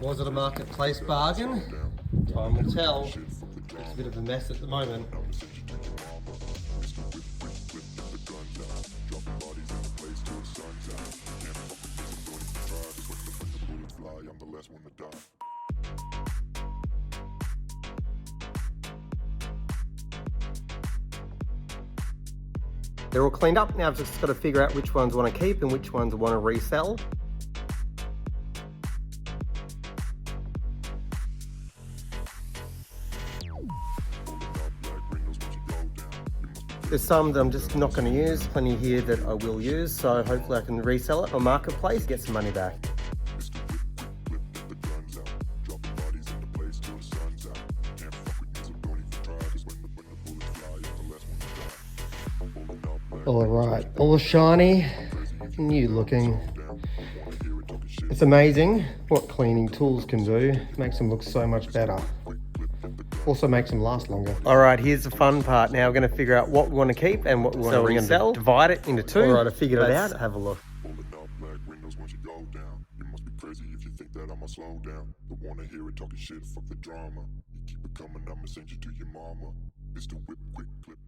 Was it a marketplace bargain? Time will tell. It's a bit of a mess at the moment. They're all cleaned up. Now I've just got to figure out which ones I want to keep and which ones I want to resell. There's some that I'm just not going to use, plenty here that I will use, so hopefully I can resell it on Marketplace, get some money back. All right, all shiny, new looking. It's amazing what cleaning tools can do. Makes them look so much better. Also makes them last longer. All right, here's the fun part. Now we're going to figure out what we want to keep and what we want to resell. Divide it into two. All right, I figured it out. Have a look. Keep it coming, I'ma send you to your mama. Mr. Whip, quick clip.